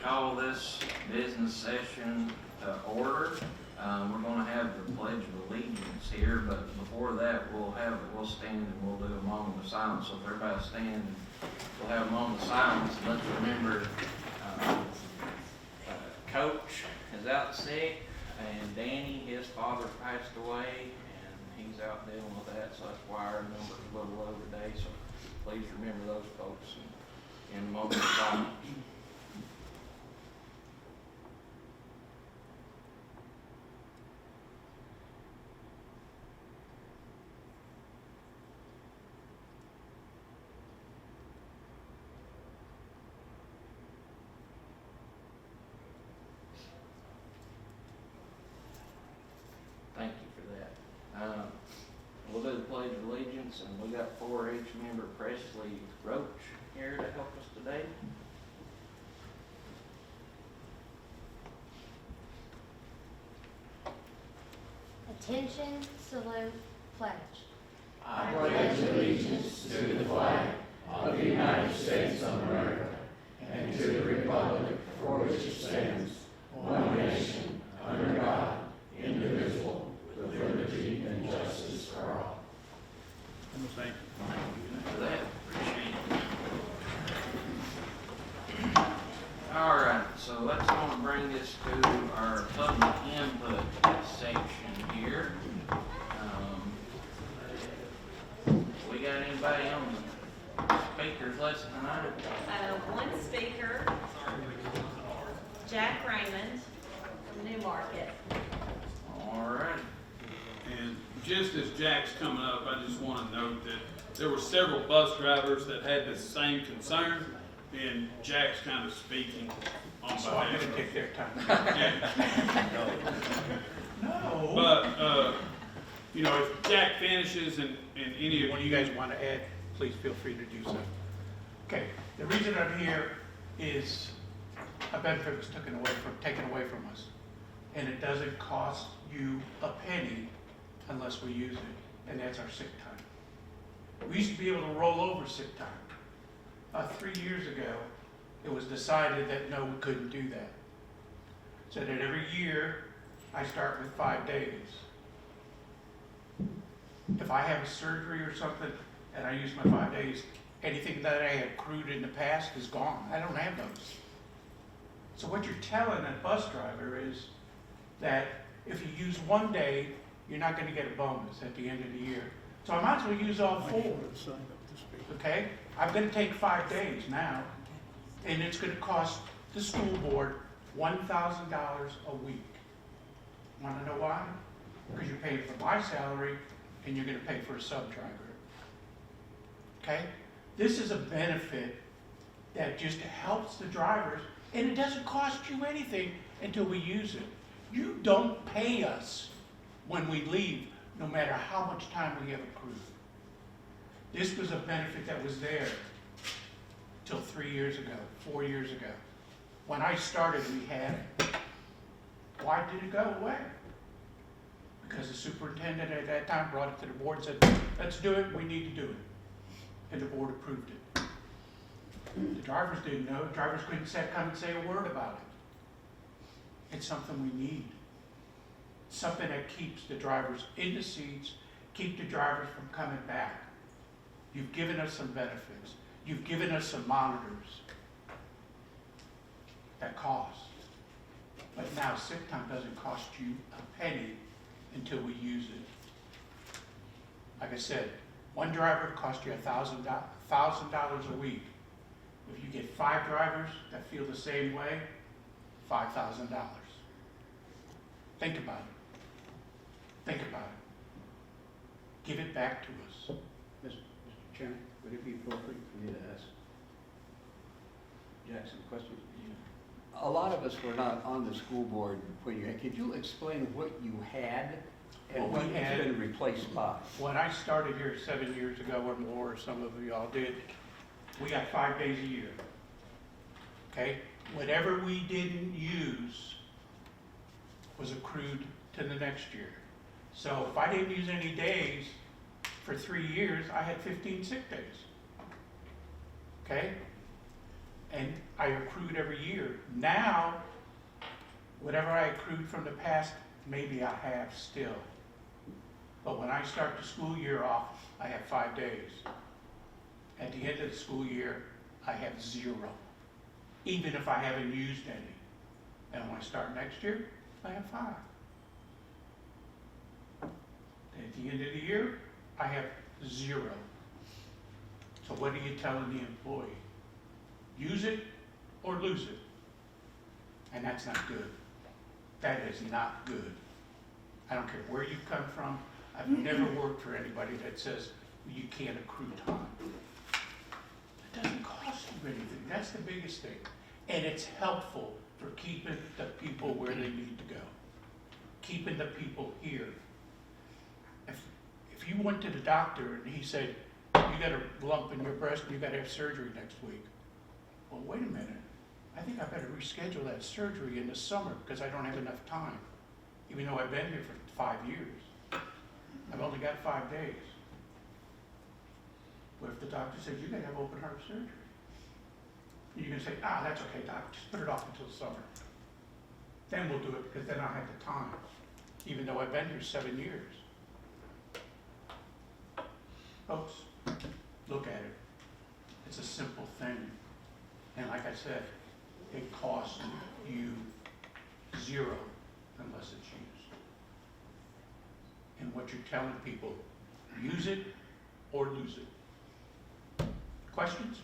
call this business session to order. We're gonna have the Pledge of Allegiance here, but before that, we'll stand and we'll do a moment of silence. So if everybody stand, we'll have a moment of silence. Let's remember, Coach is out sick, and Danny, his father passed away, and he's out dealing with that, so that's why our number's a little low today. So please remember those folks in a moment of silence. Thank you for that. We'll do the Pledge of Allegiance, and we got 4-H member Presley Roach here to help us today. Attention, salute, pledge. I pledge allegiance to the flag of the United States of America and to the republic for which it stands, one nation, under God, indivisible, with liberty and justice for all. Thank you for that. Appreciate it. All right, so let's want to bring this to our public input section here. We got anybody on the speakers list tonight? One speaker, Jack Raymond from Newmarket. All right. And just as Jack's coming up, I just want to note that there were several bus drivers that had the same concern, and Jack's kind of speaking on So I'm behalf gonna of take their time. Yeah. No. But, you know, if Jack finishes and any What of do you guys want to add, please feel free to do so. Okay, the reason I'm here is a benefit was taken away from us. And it doesn't cost you a penny unless we use it, and that's our sick time. We used to be able to roll over sick time. About 3 years ago, it was decided that no, we couldn't do that. So that every year, I start with 5 days. If I have a surgery or something and I use my 5 days, anything that I had accrued in the past is gone. I don't have those. So what you're telling a bus driver is that if you use 1 day, you're not going to get a bonus at the end of the year. So I might as well use all 4. Okay? I'm going to take 5 days now, and it's going to cost the school board $1,000 a week. Want to know why? Because you're paying for my salary, and you're going to pay for a sub-driver. Okay? This is a benefit that just helps the drivers, and it doesn't cost you anything until we use it. You don't pay us when we leave, no matter how much time we have accrued. This was a benefit that was there till 3 years ago, 4 years ago. When I started, we had it. Why did it go away? Because the superintendent at that time brought it to the board and said, let's do it, we need to do it. And the board approved it. The drivers didn't know, the drivers couldn't come and say a word about it. It's something we need. Something that keeps the drivers in the seats, keep the drivers from coming back. You've given us some benefits. You've given us some monitors that cost. But now sick time doesn't cost you a penny until we use it. Like I said, 1 driver costs you $1,000 a week. If you get 5 drivers that feel the same way, $5,000. Think about it. Think about it. Give it back to us. Mr. Chairman, would it be appropriate for me to ask Jackson a question? A lot of us were not on the school board when you had. Could you explain what you had and what has been replaced by? When I started here 7 years ago or more, or some of you all did, we got 5 days a year. Okay? Whatever we didn't use was accrued to the next year. So if I didn't use any days for 3 years, I had 15 sick days. Okay? and I accrued every year. Now, whatever I accrued from the past, maybe I have still. But when I start the school year off, I have 5 days. At the end of the school year, I have 0, even if I haven't used any. And when I start next year, I have 5. At the end of the year, I have 0. So what are you telling the employee? Use it or lose it. And that's not good. That is not good. I don't care where you come from. I've never worked for anybody that says you can't accrue time. It doesn't cost you anything. That's the biggest thing. And it's helpful for keeping the people where they need to go. Keeping the people here. If you went to the doctor and he said, you got a lump in your breast and you got to have surgery next week. Well, wait a minute. I think I better reschedule that surgery in the summer because I don't have enough time. Even though I've been here for 5 years. I've only got 5 days. What if the doctor says, you got to have open heart surgery? You can say, that's okay, doc, just put it off until summer. Then we'll do it because then I'll have the time, even though I've been here 7 years. Folks, look at it. It's a simple thing. And like I said, it costs you 0 unless it's used. And what you're telling people, use it or lose it. Questions?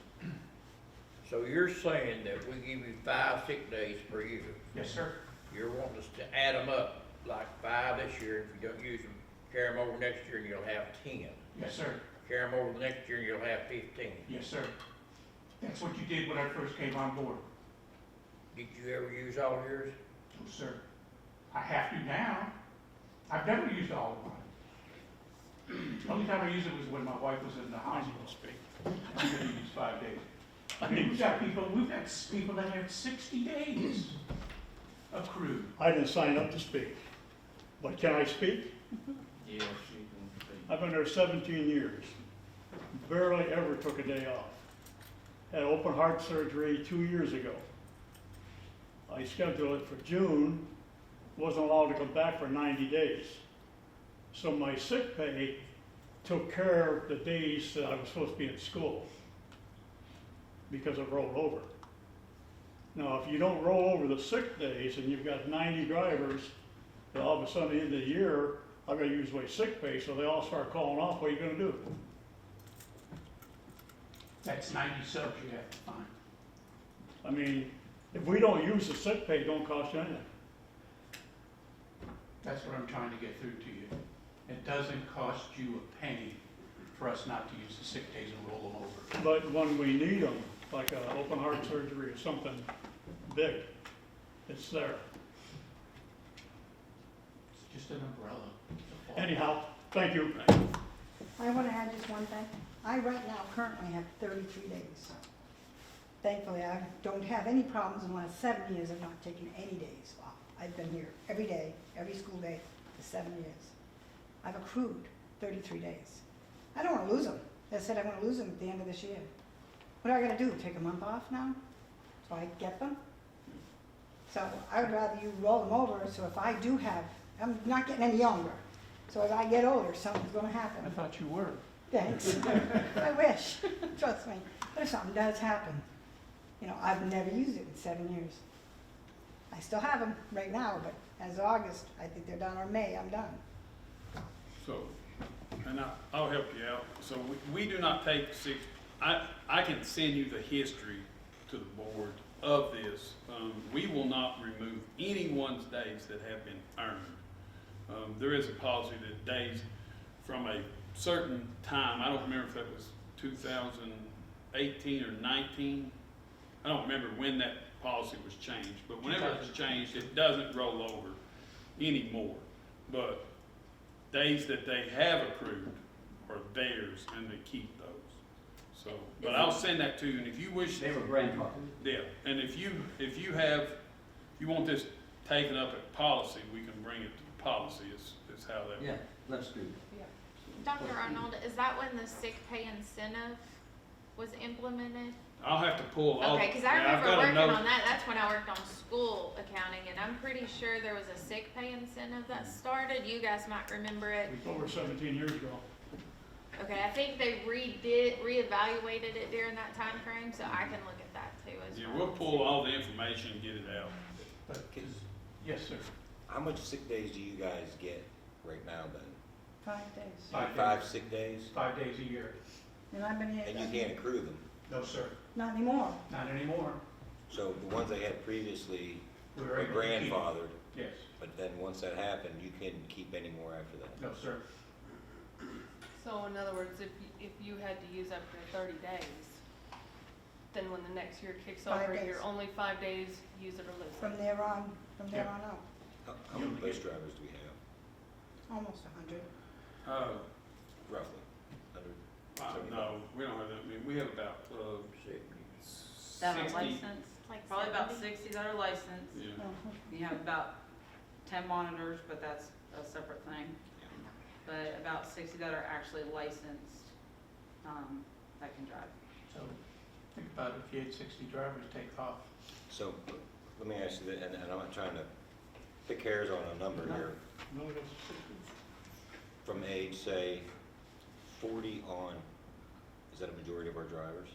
So you're saying that we give you 5 sick days per year. Yes, sir. You're wanting us to add them up, like 5 this year, if you don't use them, carry them over next year and you'll have 10. Yes, sir. Carry them over the next year and you'll have 15. Yes, sir. That's what you did when I first came on board. Did you ever use all of yours? No, sir. I have to now. I've never used all of mine. The only time I used it was when my wife was in the hospital. I'm gonna use 5 days. I mean, we've got people that have 60 days accrued. I didn't sign up to speak, but can I speak? Yes, you can speak. I've been there 17 years, barely ever took a day off. Had open heart surgery 2 years ago. I scheduled it for June, wasn't allowed to come back for 90 days. So my sick pay took care of the days that I was supposed to be in school because it rolled over. Now, if you don't roll over the sick days and you've got 90 drivers, then all of a sudden at the end of the year, I've got to use my sick pay, so they all start calling off. What are you going to do? That's 90 subs you have to find. I mean, if we don't use the sick pay, it don't cost you anything. That's what I'm trying to get through to you. It doesn't cost you a penny for us not to use the sick days and roll them over. But when we need them, like an open heart surgery or something big, it's there. It's just an umbrella. Anyhow, thank you. I want to add just one thing. I right now currently have 33 days. Thankfully, I don't have any problems in the last 7 years of not taking any days off. I've been here every day, every school day for 7 years. I've accrued 33 days. I don't want to lose them. I said I want to lose them at the end of this year. What do I got to do, take a month off now so I get them? So I would rather you roll them over, so if I do have, I'm not getting any younger. So as I get older, something's going to happen. I thought you were. Thanks. I wish, trust me. But if something does happen, I've never used it in 7 years. I still have them right now, but as of August, I think they're done, or May, I'm done. So, and I'll help you out. So we do not take sick, I can send you the history to the board of this. We will not remove anyone's days that have been earned. There is a policy that days from a certain time, I don't remember if that was 2018 or 19. I don't remember when that policy was changed, but whenever it was changed, it doesn't roll over anymore. But days that they have accrued are theirs, and they keep those. So, but I'll send that to you, and if you wish, They were grandfathered. yeah, and if you want this taken up at policy, we can bring it to policy. Is how that. Yeah, let's do it. Dr. Arnold, is that when the sick pay incentive was implemented? I'll have to pull all. Okay, cause I yeah, I've remember got a working note. on that, that's when I worked on school accounting, and I'm pretty sure there was a sick pay incentive that started, you guys might remember it. It was over 17 years ago. Okay, I think they reevaluated it during that time frame, so I can look at that too as Yeah, well. we'll pull all the information and get it out. But, yes, sir. How much sick days do you guys get right now then? 5 days. 5 5 days. sick days? 5 days a year. And I've been here. And you can't accrue them. No, sir, Not anymore. not anymore. So the ones they had previously We were were able to keep. grandfathered, Yes, but then once that happened, you couldn't keep any more after that. no, sir. So in other words, if you had to use up your 30 days, then when the next year kicks 5 over, days. you're only 5 days, use it or lose From it. there on Yeah. out, How many bus drivers do we have, almost 100. roughly? 100? No, we don't have that many. We have about, That are 60. licensed, Like probably about 70. 60 that are licensed. Yeah. Uh-huh. You have about 10 monitors, but that's a separate thing. But about 60 that are actually licensed, that can drive. So think about if you had 60 drivers take off. So, let me ask you that, and I'm not trying to pick hairs on a number here. No, it was From age, say, 40 on, is that a majority of our drivers,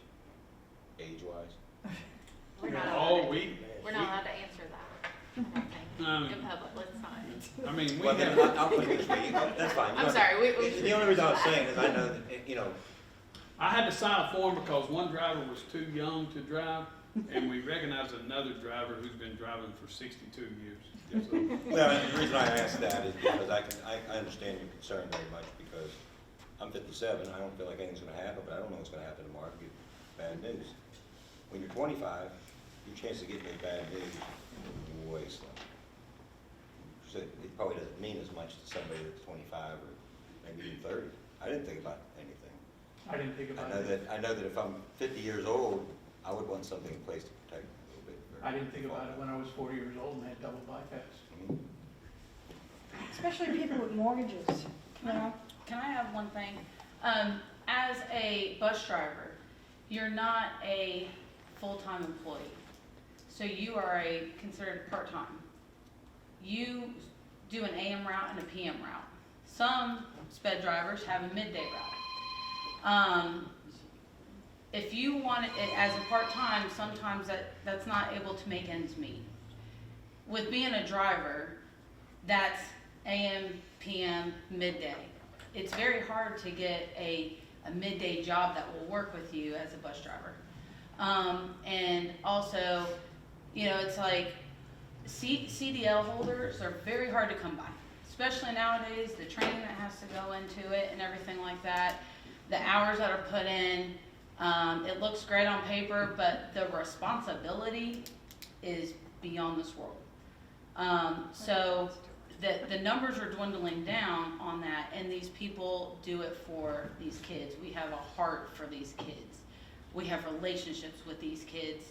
age-wise? We're not All allowed, week. we're not allowed to answer that, I don't think, in public, let's not. I mean, we Well, then, have, I'll put it this way, that's fine. You I'm don't- sorry, we. The only reason I was saying is I know that, you know, I had to sign a form because one driver was too young to drive, and we recognized another driver who's been driving for 62 years. So, well, the reason I ask that is because I understand your concern very much because I'm 57, I don't feel like anything's gonna happen, but I don't know what's gonna happen tomorrow, I could get bad news. When you're 25, your chance of getting bad news is way slim. So it probably doesn't mean as much to somebody that's 25 or maybe even 30. I didn't think about anything. I didn't think about it. I know that if I'm 50 years old, I would want something in place to protect me a little bit. I didn't think about it when I was 40 years old and had double bypass. Especially people with mortgages, you know? Can I have one thing? As a bus driver, you're not a full-time employee. So you are considered part-time. You do an AM route and a PM route. Some sped drivers have a midday route. If you want it as a part-time, sometimes that's not able to make ends meet. With being a driver, that's AM, PM, midday. It's very hard to get a midday job that will work with you as a bus driver. And also, you know, it's like CDL holders are very hard to come by, especially nowadays, the training that has to go into it and everything like that, the hours that are put in. It looks great on paper, but the responsibility is beyond this world. So the numbers are dwindling down on that, and these people do it for these kids. We have a heart for these kids. We have relationships with these kids.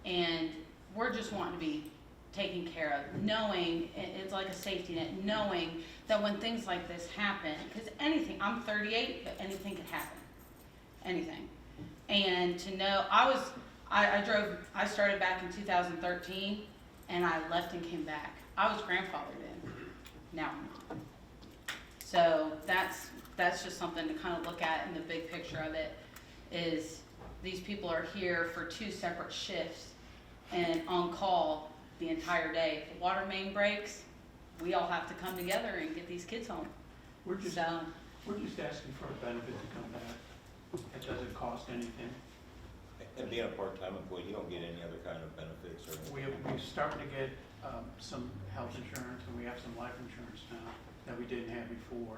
And we're just wanting to be taken care of, knowing, it's like a safety net, knowing that when things like this happen, because anything, I'm 38, but anything could happen. Anything. And to know, I started back in 2013, and I left and came back. I was grandfathered in. Now I'm not. So that's just something to kind of look at in the big picture of it, is these people are here for 2 separate shifts and on call the entire day. If the water main breaks, we all have to come together and get these kids home. We're just So, asking for a benefit to come back. It doesn't cost anything. And being a part-time employee, you don't get any other kind of benefits or anything. We're starting to get some health insurance, and we have some life insurance now that we didn't have before.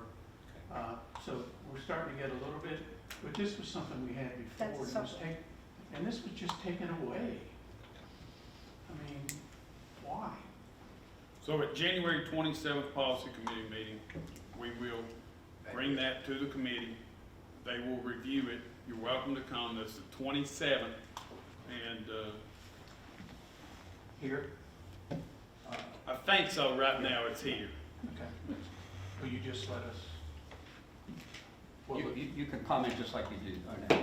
So we're starting to get a little bit, but this was something we had before. That's and it was something. and this was just taken away. I mean, why? so at January 27th policy committee meeting, we will bring that to the committee. They will review it. You're welcome to come. That's the 27th. And Here? I think so right now it's here. Okay. Will you just let us? Well, You can comment just like you did on that. okay,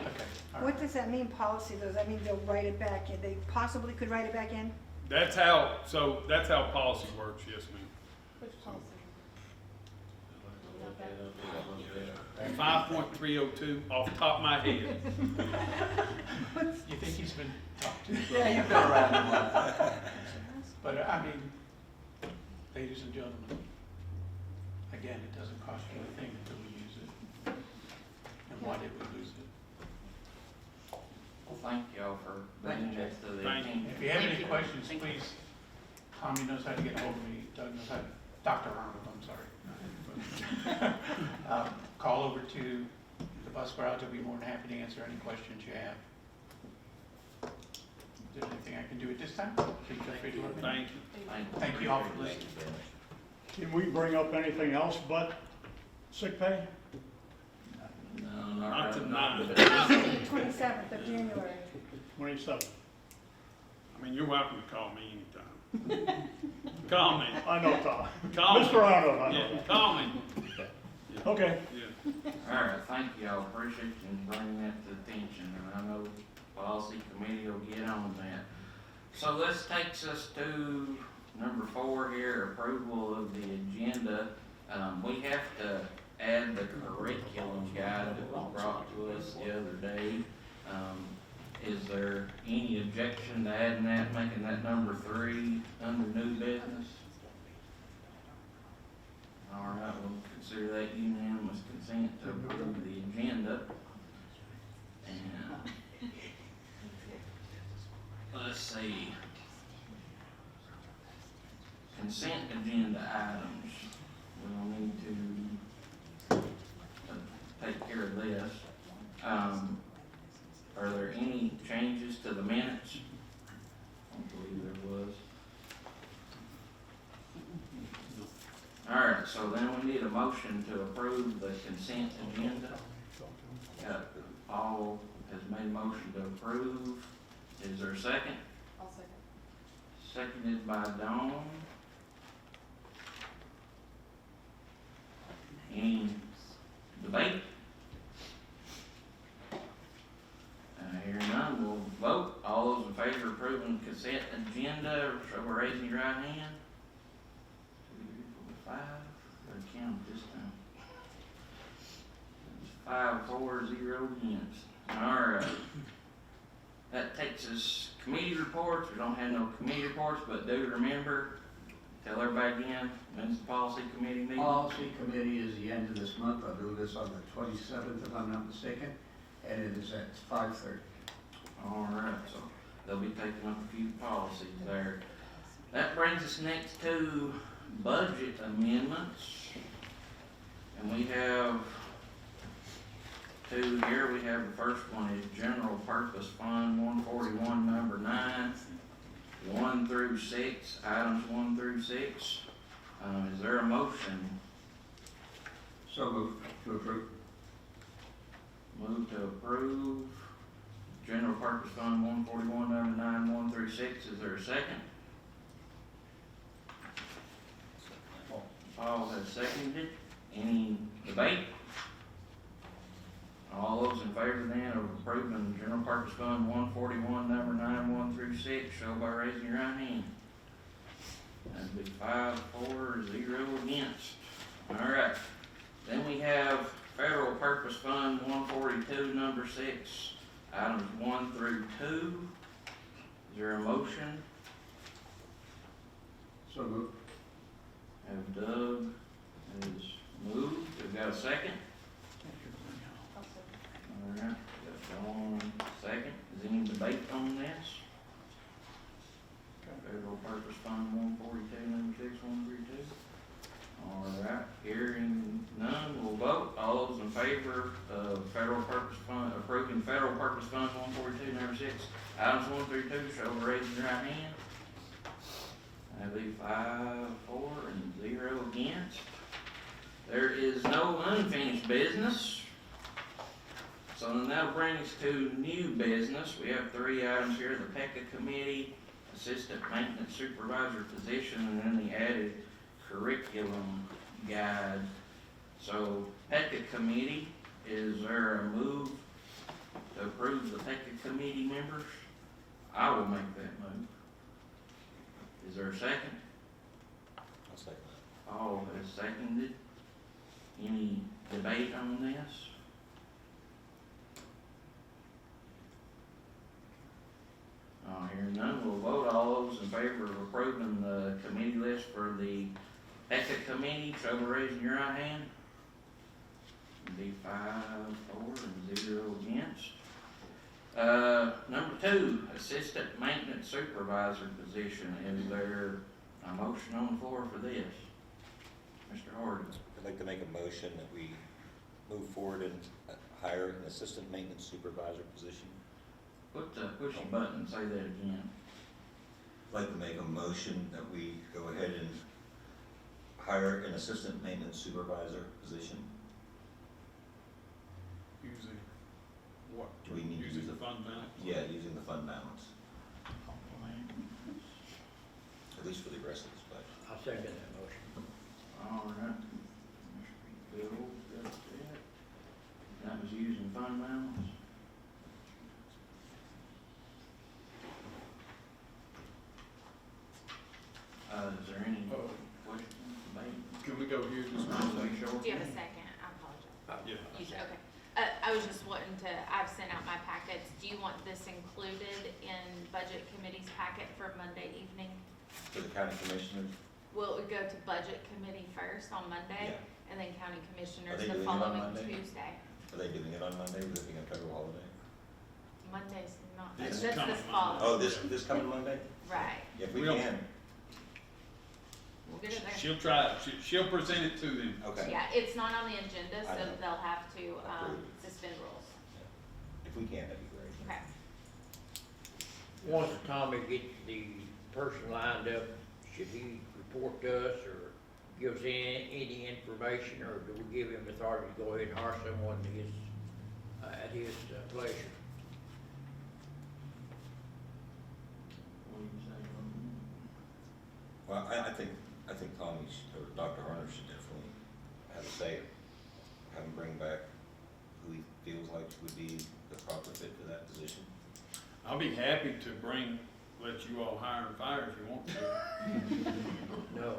all right. What does that mean, policy? Does that mean they'll write it back in? They possibly could write it back in? That's how policy works, yes, ma'am. Which policy? 5.302 off the top of my head. You think he's been talked to? Yeah, you've been around a while. But I mean, ladies and gentlemen, again, it doesn't cost you a thing until we use it. And why did we lose it? Well, thank y'all for bringing this to the Thank you. attention. If you have any questions, please, Tommy knows how to get hold of me, Doug knows how to, Dr. Arnold, I'm sorry. Call over to the bus garage, I'll be more than happy to answer any questions you have. If there's anything I can do at this time, please feel free to let me know. Thank you. Thank you all for listening. Can we bring up anything else but sick pay? No, Not tonight. 27th of January. 27th. I mean, you're welcome to call me anytime. Call me. I know, Tom. Call me. Mr. Arnold, I Yeah, know. call me. Okay. Yeah. All right, thank y'all, appreciate you bringing that to attention, and I know policy committee will get on that. So this takes us to number 4 here, approval of the agenda. We have to add the curriculum guide that was brought to us the other day. Is there any objection to adding that, making that number 3 under new business? All right, we'll consider that unanimous consent to approve the agenda. And let's see. Consent agenda items. We'll need to take care of this. Are there any changes to the minutes? I don't believe there was. All right, so then we need a motion to approve the consent agenda. Paul has made a motion to approve. Is there a second? I'll second. Seconded by Dawn. Any debate? Hearing none, we'll vote. All those in favor of approving consent agenda, show by raising your right hand. 2, 4, 5. Gotta count this time. It's 5, 4, 0 against. All right. That takes us committee reports. We don't have no committee reports, but do remember, tell everybody again, when's the policy committee meeting? Policy committee is the end of this month. I'll do this on the 27th, if I'm not mistaken, and it is at 5:30. All right, so they'll be taking up a few policies there. That brings us next to budget amendments. And we have 2 here. We have the first one is General Purpose Fund 141, number 9, 1 through 6, items 1 through 6. Is there a motion? So moved to approve. Move to approve General Purpose Fund 141, number 9, 1 through 6. Is there a second? Paul has seconded. Any debate? All those in favor then of approving General Purpose Fund 141, number 9, 1 through 6, show by raising your right hand. That'd be 5, 4, 0 against. All right. Then we have Federal Purpose Fund 142, number 6, items 1 through 2. Is there a motion? So moved. Have Doug has moved. We've got a second. I'll second. All right, got Dawn second. Is any debate on this? Federal Purpose Fund 142, number 6, 1 through 2. All right, hearing none, we'll vote. All those in favor of Federal Purpose Fund, approving Federal Purpose Fund 142, number 6, items 1 through 2, show by raising your right hand. That'd be 5, 4, and 0 against. There is no unfinished business. So then that'll bring us to new business. We have 3 items here, the PECA committee, assistant maintenance supervisor position, and then the added curriculum guide. So PECA committee, is there a move to approve the PECA committee members? I will make that move. Is there a second? I'll second that. Paul has seconded. Any debate on this? Hearing none, we'll vote. All those in favor of approving the committee list for the PECA committee, show by raising your right hand. Be 5 for and 0 against. Number 2, assistant maintenance supervisor position. Is there a motion on the floor for this? Mr. Hardy. I'd like to make a motion that we move forward and hire an assistant maintenance supervisor position. Push the button, say that again. I'd like to make a motion that we go ahead and hire an assistant maintenance supervisor position. Using what? Do we need to Using use the fund balance? Yeah, using the fund balance, at least for the rest of this budget. I'll second that motion. All right. Mr. Bill, got that. That was using fund balance. Is there any questions, debate? Can we go here just I'll one say second? short. Do you have a second? I apologize. Yeah. You should, okay. I was just wanting to, I've sent out my packets. Do you want this included in budget committee's packet for Monday evening? For the county commissioners, Will it go to budget committee first on Monday? Yeah. And then county commissioners they the doing it on following Monday? Tuesday? are they doing it on Monday, with it being a federal holiday? Monday's not, This that's is coming this Monday. fall. Oh, this coming Monday? Right, If we We'll- can, we'll get it there. She'll try, she'll present it to them. okay. Yeah, it's not on the agenda, I so know. they'll have to, Approve. suspend rules. If we can, that'd be great. Okay. Once Tommy gets the person lined up, should he report to us or give us any information, or do we give him authority to go ahead and hire someone at his pleasure? What do you say? Well, I think Tommy, or Dr. Harner should definitely have a say, have him bring back who he feels like would be the proper fit for that position. I'll be happy to let you all hire and fire if you want to. No,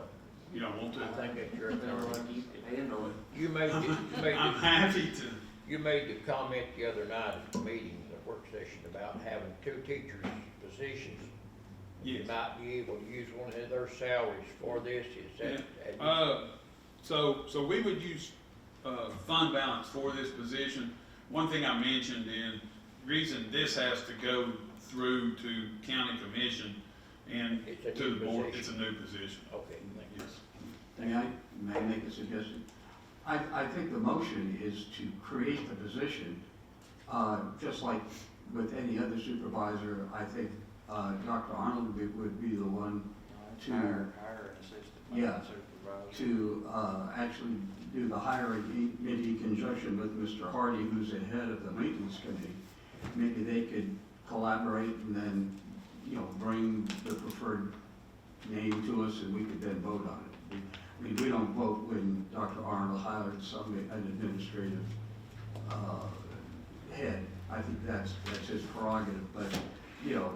You don't want to? I think that's your Feel authority. like you can handle it. You I'm happy to. you made the comment the other night at the meeting, the work session, about having 2 teachers' positions. You Yes. might be able to use one of their salaries for this, is that? So we would use, fund balance for this position. One thing I mentioned in, reason this has to go through to county commission and It's a to new the board, it's position. a new position. Okay, Yes. May I make a suggestion? I think the motion is to create the position, just like with any other supervisor. I think Dr. Arnold would be the one to, Hire an assistant Yeah. maintenance supervisor. to actually do the hiring, maybe in conjunction with Mr. Hardy, who's the head of the maintenance committee. Maybe they could collaborate and then, bring the preferred name to us and we could then vote on it. We don't vote when Dr. Arnold hired an administrative head. I think that's his prerogative, but,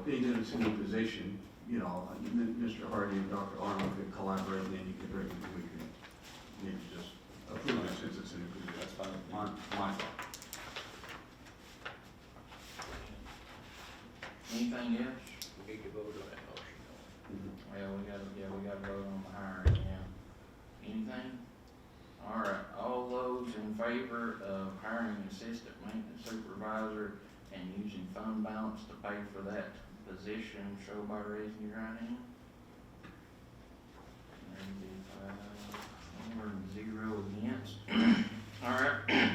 being in a similar position, Mr. Hardy and Dr. Arnold could collaborate and then you could bring it, we could maybe just approve it since it's in a position. That's fine. My thought. Anything else? we need to vote on that motion. Well, we gotta vote on the hiring now. Anything? All right, all those in favor of hiring an assistant maintenance supervisor and using fund balance to pay for that position, show by raising your right hand. That'd be 5 for and 0 against. All right.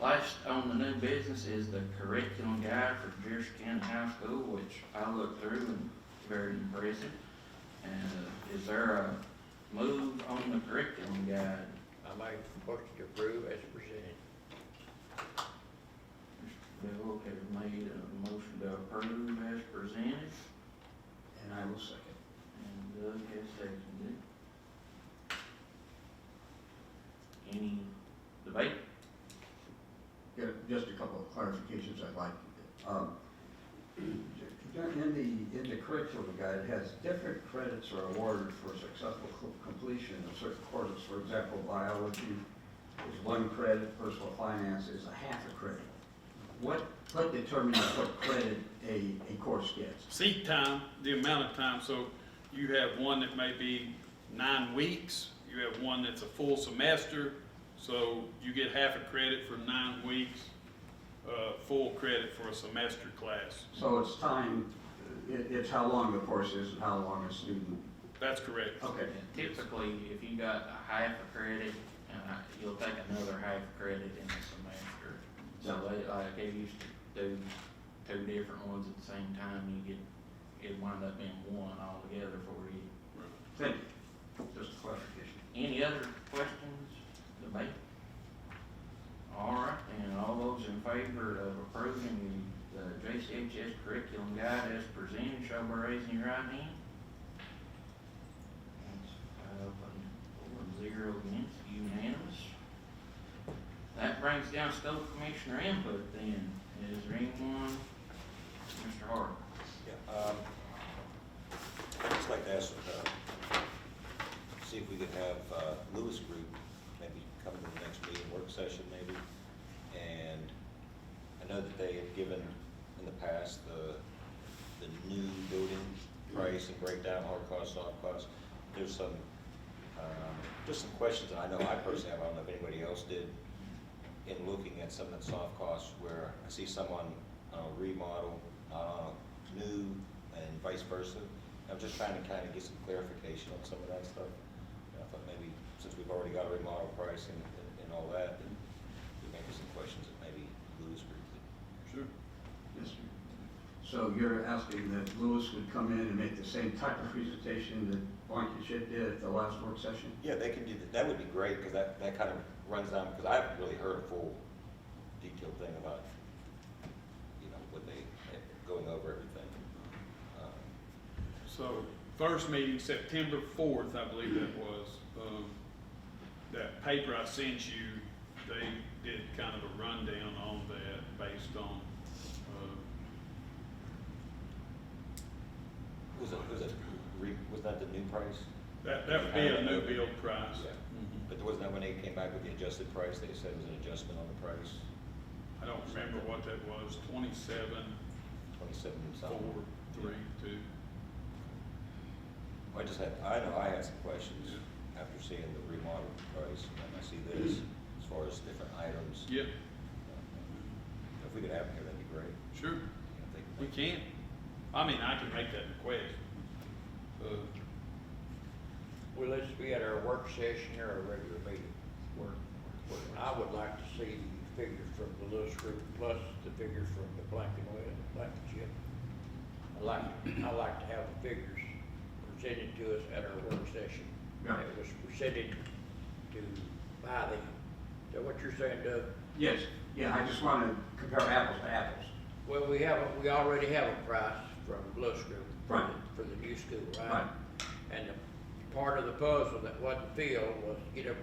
Last on the new business is the curriculum guide for Pierce County High School, which I looked through and very impressive. And is there a move on the curriculum guide? I make a motion to approve as presented. Mr. Bill has made a motion to approve as presented, And I will second. and Doug has seconded. Any debate? like, in the curriculum guide, it has different credits are awarded for successful completion of certain courses. For example, biology is 1 credit, personal finance is a half a credit. What determines what credit a course gets? Seat time, the amount of time, so you have one that may be 9 weeks, you have one that's a full semester, so you get half a credit for 9 weeks, full credit for a semester class. So it's time, it's how long the course is and how long a student. That's correct. Okay. And typically, if you got a half a credit, you'll take another half credit in the semester. So like they used to do 2 different ones at the same time, it wind up being one altogether for you. Thank you. Just a clarification. Any other questions, debate? All right, and all those in favor of approving the JCHS curriculum guide as presented, show by raising your right hand. That's 5-0 against, unanimous. That brings down school commissioner input then. Is there anyone? Mr. Hart? Yeah, I'd just like to ask, see if we could have Lewis Group maybe come to the next meeting, work session maybe. And I know that they had given in the past the new building price and breakdown, hard cost, soft cost. There's some, just some questions that I know I personally have, I don't know if anybody else did, in looking at some of the soft costs where I see someone on a remodel, not on a new, and vice versa. I'm just trying to kind of get some clarification on some of that stuff. I thought maybe since we've already got a remodel price and all that, then there may be some questions that maybe Lewis Group could. Sure. Yes, sir. So you're asking that Lewis would come in and make the same type of presentation that Blankenship did at the last work session? Yeah, they can do that. That would be great because that kind of runs down, because I haven't really heard a full detailed thing about, what they, going over everything. So, first meeting, September 4th, I believe that was, that paper I sent you, they did kind of a rundown on that based on, Was that the new price? that would be a new build price. Yeah. Mhm. But wasn't that when they came back with the adjusted price, they said it was an adjustment on the price? I don't remember what that was, 27, 27 and 4, something? 3, 2. I know I had some questions after seeing the remodel price, and I see this as far as different items. Yep, If we could have them here, that'd be great. sure, I think- we can. I mean, I can make that request. Will this be at our work session or a regular meeting? I would like to see the figures from the Lewis Group plus the figures from the Blankenship. I like to have the figures presented to us at our work session. Yeah. It was presented to by them. Is that what you're saying, Doug? Yes, yeah, I just want to compare apples to apples. Well, we already have a price from Lewis Group. Right. For the new school, right? Right. And the part of the puzzle that wasn't filled was to get a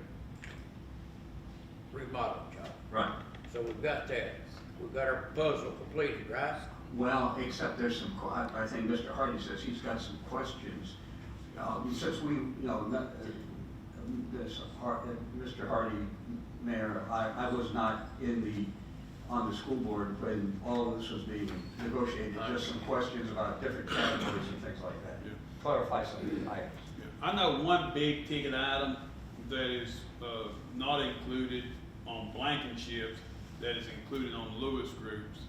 remodel job. Right. So we've got that. We've got our puzzle completed, right? Well, except there's some, I think Mr. Hardy says he's got some questions. Since we, Mr. Hardy, Mayor, I was not on the school board when all of this was being negotiated. Just some questions about different categories and things like that. Yeah. Clarify some of the items. I know one big ticket item that is not included on Blankenship's, that is included on Lewis Group's,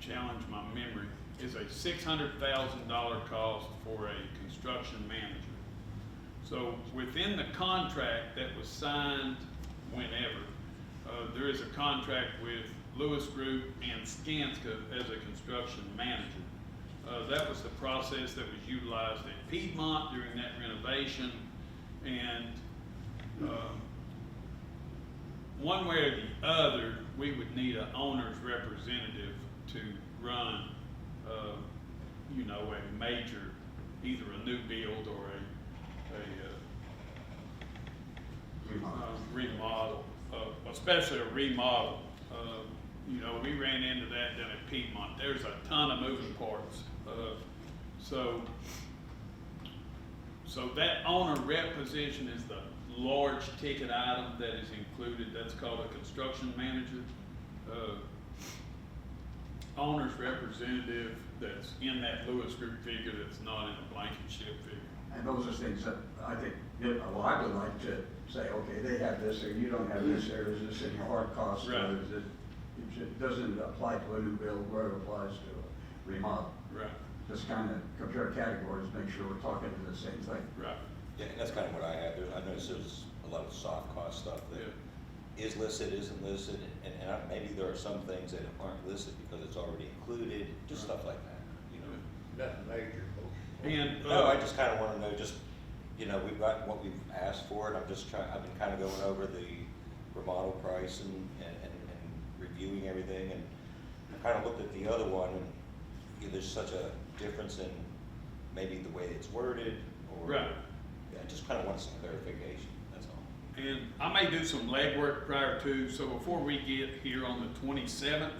challenge my memory, is a $600,000 cost for a construction manager. So within the contract that was signed whenever, there is a contract with Lewis Group and Skanska as a construction manager. That was the process that was utilized at Piedmont during that renovation, and one way or the other, we would need an owner's representative to run, a major, either a new build or a remodel, especially a remodel. You know, we ran into that down at Piedmont. There's a ton of moving parts. So that owner rep position is the large ticket item that is included. That's called a construction manager. Owner's representative that's in that Lewis Group figure that's not in the Blankenship figure. And those are things that I think, well, I would like to say, okay, they have this, or you don't have this, or is this in your hard cost, Right. or is it doesn't apply to a new build where it applies to a remodel. Right, Just kind of compare categories, make sure we're talking to the same thing. right. Yeah, and that's kind of what I have. I noticed there's a lot of soft cost stuff that Yeah. is listed, isn't listed, and maybe there are some things that aren't listed because it's already included, just stuff like that, you know? Nothing major. And, No, I just kind of want to know, just, you know, we've got what we've asked for, and I've been kind of going over the remodel price and reviewing everything, and I kind of looked at the other one, and you know, there's such a difference in maybe the way it's worded, or. Right. Yeah, I just kind of want some clarification, that's all. And I may do some legwork prior to, so before we get here on the 27th,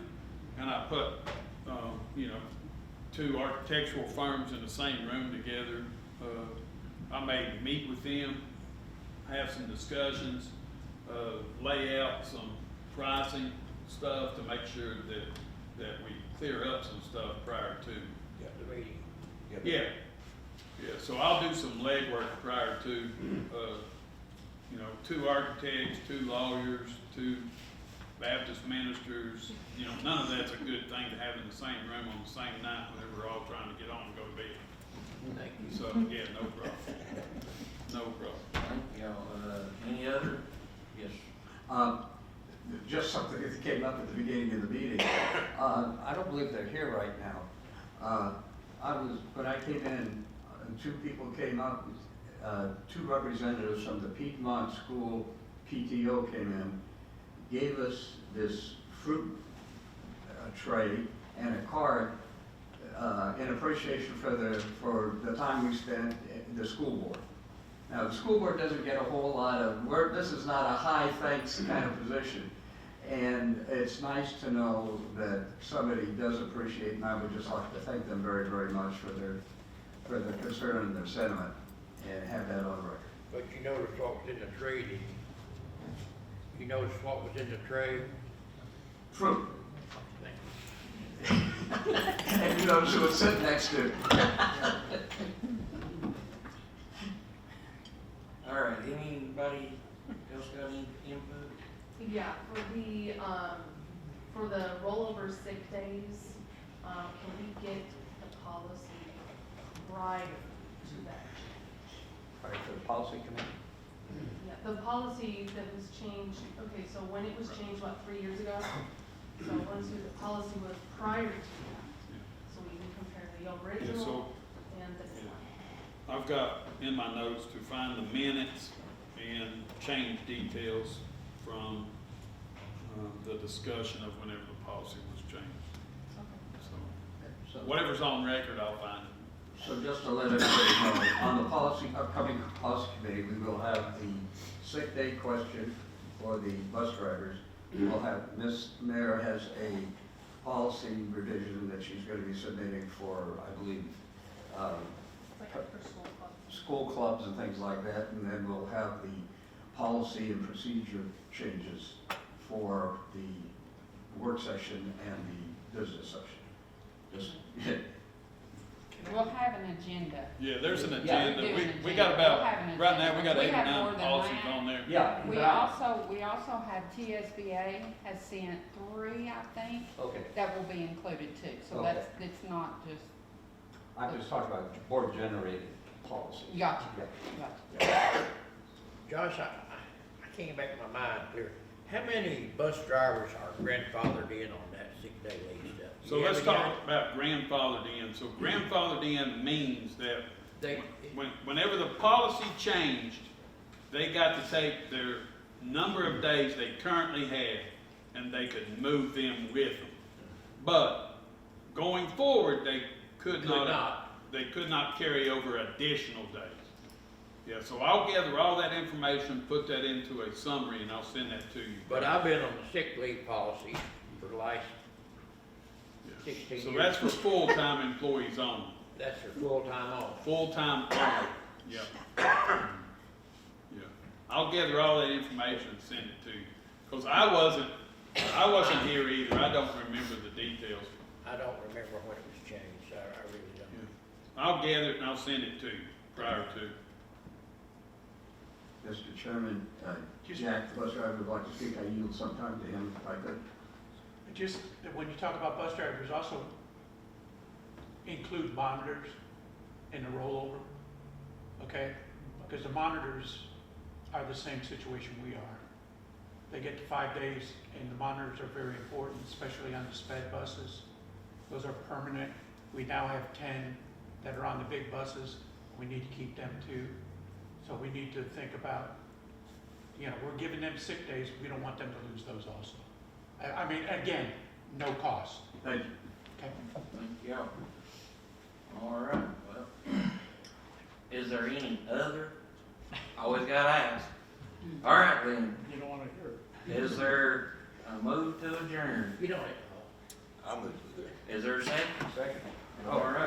and I put, you know, 2 architectural firms in the same room together, I may meet with them, have some discussions, lay out some pricing stuff to make sure that we clear up some stuff prior to. Yeah, the meeting. Yeah, yeah, so I'll do some legwork prior to, you know, 2 architects, 2 lawyers, 2 Baptist ministers. You know, none of that's a good thing to have in the same room on the same night whenever we're all trying to get on and go to bed. Thank you. So, yeah, no problem. No problem. Thank y'all. Any other? Yes. Just something that came up at the beginning of the meeting. I don't believe they're here right now. When I came in, 2 people came up, 2 representatives from the Piedmont School PTO came in, gave us this fruit tray and a card in appreciation for the time we spent at the school board. Now, the school board doesn't get a whole lot of work. This is not a high thanks kind of position. And it's nice to know that somebody does appreciate, and I would just like to thank them very, very much for their concern and their sentiment, and have that on record. But you noticed what was in the tray, did you? You noticed what was in the tray? Fruit. Thank you. And you notice who it's sitting next to. All right, anybody else got any input? Yeah, for the rollover sick days, can we get the policy prior to that? Right, for the policy committee. Yeah, the policy that was changed, okay, so when it was changed, what, 3 years ago? So I want to see what the policy was prior to that, so we can compare the original and the new one. I've got in my notes to find the minutes and change details from the discussion of whenever the policy was changed. So whatever's on record, I'll find it. So just to let everybody know, on the upcoming policy committee, we will have the sick day question for the bus drivers. We'll have, Ms. Mayor has a policy revision that she's going to be submitting for, I believe, Like for school clubs. school clubs and things like that, and then we'll have the policy and procedure changes for the work session and the business session. Just, We'll have an agenda. Yeah, there's an Yeah, agenda. we do an We agenda. got about, We'll have an right now, we agenda. got We 8 or have 9 more than policies that. on there. yeah. We also have TSBA has sent 3, I think, Okay, that will be included too. So Okay. it's not just, I'm just talking about board generated policy. gotcha, Yeah. gotcha. Josh, I can't make my mind clear. How many bus drivers are grandfathered in on that sick day leave stuff? So You let's have any talk about grandfathered in. So grandfathered in means that idea? whenever the policy changed, they got to take their number of days they currently had and they could move them with them. But going forward, they could not carry over additional days. Yeah, so I'll gather all that information, put that into a summary, and I'll send that to you. But I've been on the sick leave policy for the last Yeah. 16 So years. that's for full-time employees only. That's for full-time only. Full-time only, yeah. Yeah. I'll gather all that information and send it to you, because I wasn't here either, I don't remember the details. I don't remember when it was changed, I really don't. Yeah. I'll gather it and I'll send it to you prior to. Mr. Chairman, Jack, the bus driver, would like to speak. I yield some time to him if I could. Just, that when you talk about bus drivers, also include monitors in the rollover, okay? Because the monitors are the same situation we are. They get to 5 days, and the monitors are very important, especially on the sped buses. Those are permanent. We now have 10 that are on the big buses. We need to keep them too. So we need to think about, you know, we're giving them sick days, we don't want them to lose those also. I mean, again, no cost. Thank you. Okay? Thank you. All right, well, is there any other? Always gotta ask. All right then, You don't wanna hear it. is there a move to adjourn? You don't have to. I'll move to there. Is there a second? Second. All right.